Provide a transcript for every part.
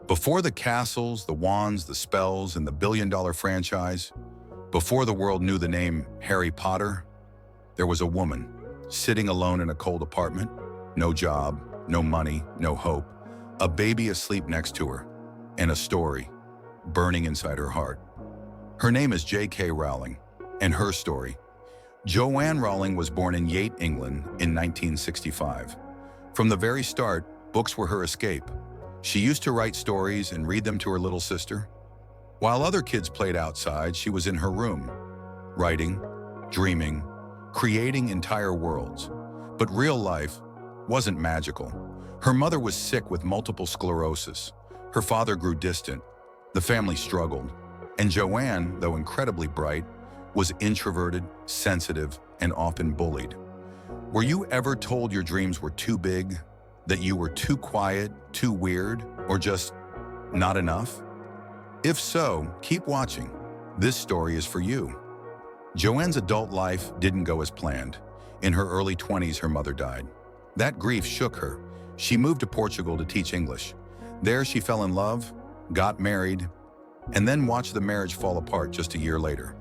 Before the castles, the wands, the spells, and the billion-dollar franchise, before the world knew the name Harry Potter, there was a woman sitting alone in a cold apartment, no job, no money, no hope, a baby asleep next to her, and a story burning inside her heart. Her name is J.K. Rowling, and her story. Joanne Rowling was born in Yate, England in 1965. From the very start, books were her escape. She used to write stories and read them to her little sister. While other kids played outside, she was in her room, writing, dreaming, creating entire worlds. But real life wasn't magical. Her mother was sick with multiple sclerosis. Her father grew distant. The family struggled. And Joanne, though incredibly bright, was introverted, sensitive, and often bullied. Were you ever told your dreams were too big, that you were too quiet, too weird, or just not enough? If so, keep watching. This story is for you. Joanne's adult life didn't go as planned. In her early 20s, her mother died. That grief shook her. She moved to Portugal to teach English. There she fell in love, got married, and then watched the marriage fall apart just a year later.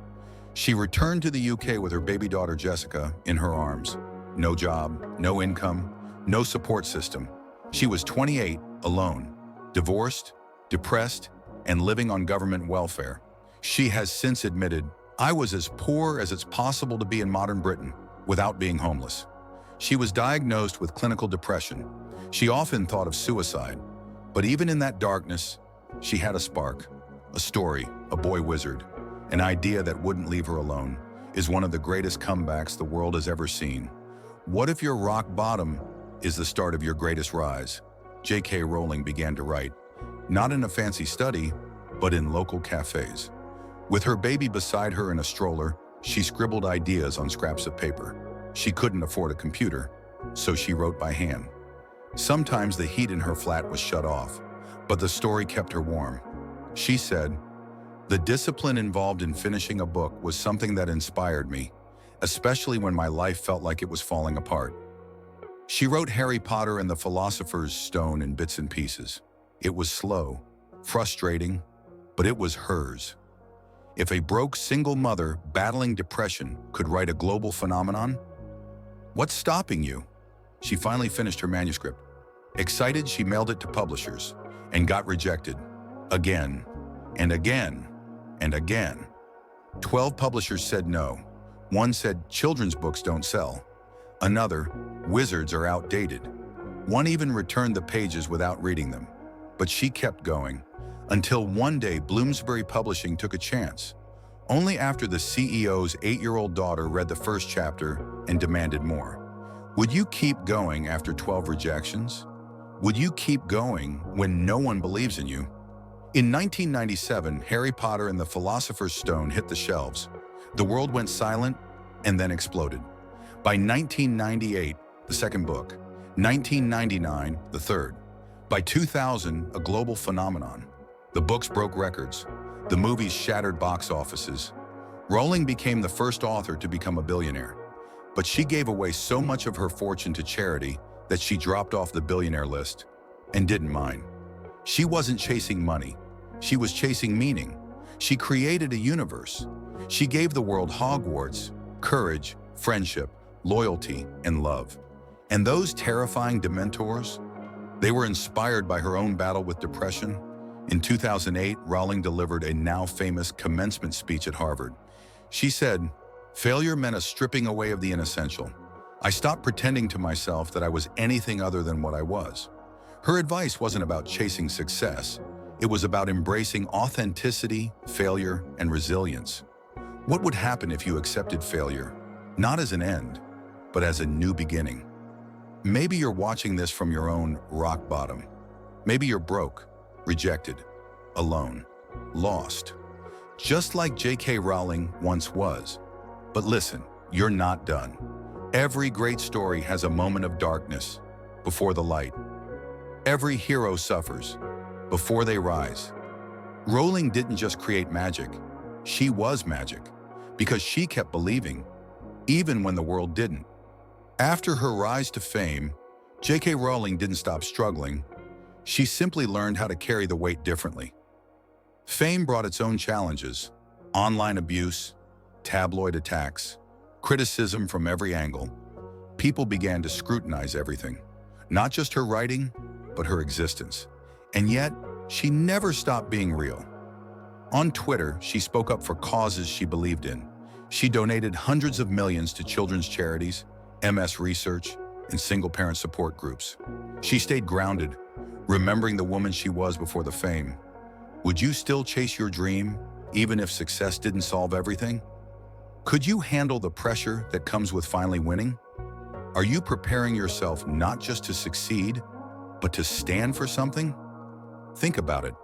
She returned to the UK with her baby daughter Jessica in her arms. No job, no income, no support system. She was 28, alone, divorced, depressed, and living on government welfare. She has since admitted, "I was as poor as it's possible to be in modern Britain without being homeless." She was diagnosed with clinical depression. She often thought of suicide. But even in that darkness, she had a spark, a story, a boy wizard. An idea that wouldn't leave her alone is one of the greatest comebacks the world has ever seen. What if your rock bottom is the start of your greatest rise? J.K. Rowling began to write, not in a fancy study, but in local cafés. With her baby beside her in a stroller, she scribbled ideas on scraps of paper. She couldn't afford a computer, so she wrote by hand. Sometimes the heat in her flat was shut off, but the story kept her warm. She said, "The discipline involved in finishing a book was something that inspired me, especially when my life felt like it was falling apart." She wrote Harry Potter and the Philosopher's Stone in bits and pieces. It was slow, frustrating, but it was hers. If a broke single mother battling depression could write a global phenomenon, what's stopping you? She finally finished her manuscript. Excited, she mailed it to publishers and got rejected again and again and again. 12 publishers said no. One said children's books don't sell. Another, wizards are outdated. One even returned the pages without reading them. But she kept going, until one day Bloomsbury Publishing took a chance. Only after the CEO's 8-year-old daughter read the first chapter and demanded more. Would you keep going after 12 rejections? Would you keep going when no one believes in you? In 1997, Harry Potter and the Philosopher's Stone hit the shelves. The world went silent and then exploded. By 1998, the second book. 1999, the third. By 2000, a global phenomenon. The books broke records. The movies shattered box offices. Rowling became the first author to become a billionaire. But she gave away so much of her fortune to charity that she dropped off the billionaire list and didn't mind. She wasn't chasing money. She was chasing meaning. She created a universe. She gave the world Hogwarts, courage, friendship, loyalty, and love. And those terrifying Dementors, they were inspired by her own battle with depression. In 2008, Rowling delivered a now-famous commencement speech at Harvard. She said, "Failure meant a stripping away of the inessential. I stopped pretending to myself that I was anything other than what I was." Her advice wasn't about chasing success. It was about embracing authenticity, failure, and resilience. What would happen if you accepted failure, not as an end, but as a new beginning? Maybe you're watching this from your own rock bottom. Maybe you're broke, rejected, alone, lost, just like J.K. Rowling once was. But listen, you're not done. Every great story has a moment of darkness before the light. Every hero suffers before they rise. Rowling didn't just create magic, she was magic, because she kept believing, even when the world didn't. After her rise to fame, J.K. Rowling didn't stop struggling. She simply learned how to carry the weight differently. Fame brought its own challenges: online abuse, tabloid attacks, criticism from every angle. People began to scrutinize everything, not just her writing, but her existence. And yet, she never stopped being real. On Twitter, she spoke up for causes she believed in. She donated hundreds of millions to children's charities, MS research, and single-parent support groups. She stayed grounded, remembering the woman she was before the fame. Would you still chase your dream, even if success didn't solve everything? Could you handle the pressure that comes with finally winning? Are you preparing yourself not just to succeed, but to stand for something? Think about it.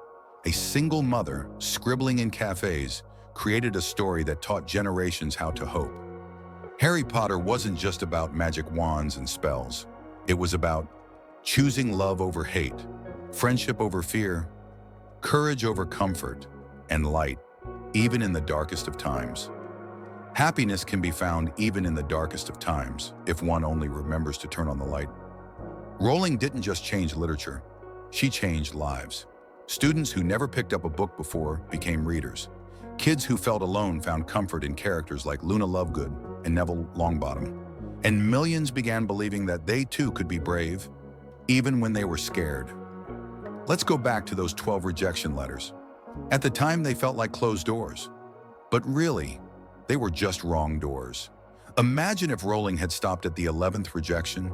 A single mother, scribbling in cafes, created a story that taught generations how to hope. Harry Potter wasn't just about magic wands and spells. It was about choosing love over hate, friendship over fear, courage over comfort, and light, even in the darkest of times. Happiness can be found even in the darkest of times, if one only remembers to turn on the light. Rowling didn't just change literature, she changed lives. Students who never picked up a book before became readers. Kids who felt alone found comfort in characters like Luna Lovegood and Neville Longbottom. And millions began believing that they too could be brave, even when they were scared. Let's go back to those 12 rejection letters. At the time, they felt like closed doors. But really, they were just wrong doors. Imagine if Rowling had stopped at the 11th rejection.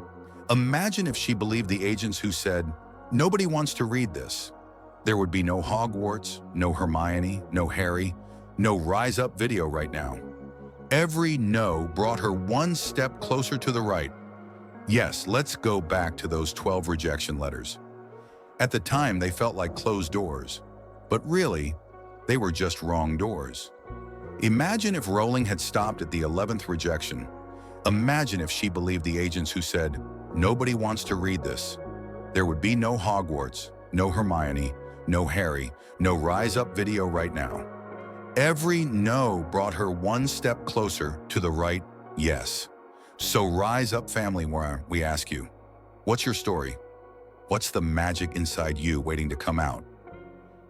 Imagine if she believed the agents who said, "Nobody wants to read this." There would be no Hogwarts, no Hermione, no Harry, no Rise Up video right now. Every no brought her one step closer to the right. Yes, let's go back to those 12 rejection letters. At the time, they felt like closed doors, but really, they were just wrong doors. Imagine if Rowling had stopped at the 11th rejection. Imagine if she believed the agents who said, "Nobody wants to read this." There would be no Hogwarts, no Hermione, no Harry, no Rise Up video right now. Every no brought her one step closer to the right yes. So rise up, family, where we ask you, what's your story? What's the magic inside you waiting to come out?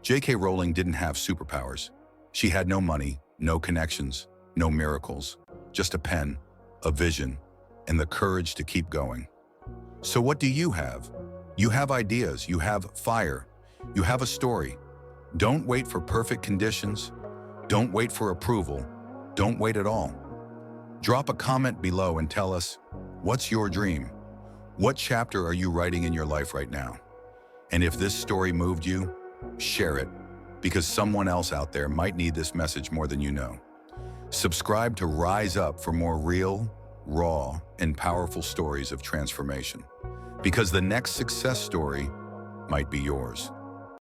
J.K. Rowling didn't have superpowers. She had no money, no connections, no miracles, just a pen, a vision, and the courage to keep going. So what do you have? You have ideas, you have fire, you have a story. Don't wait for perfect conditions. Don't wait for approval. Don't wait at all. Drop a comment below and tell us, what's your dream? What chapter are you writing in your life right now? And if this story moved you, share it, because someone else out there might need this message more than you know. Subscribe to Rise Up for more real, raw, and powerful stories of transformation, because the next success story might be yours.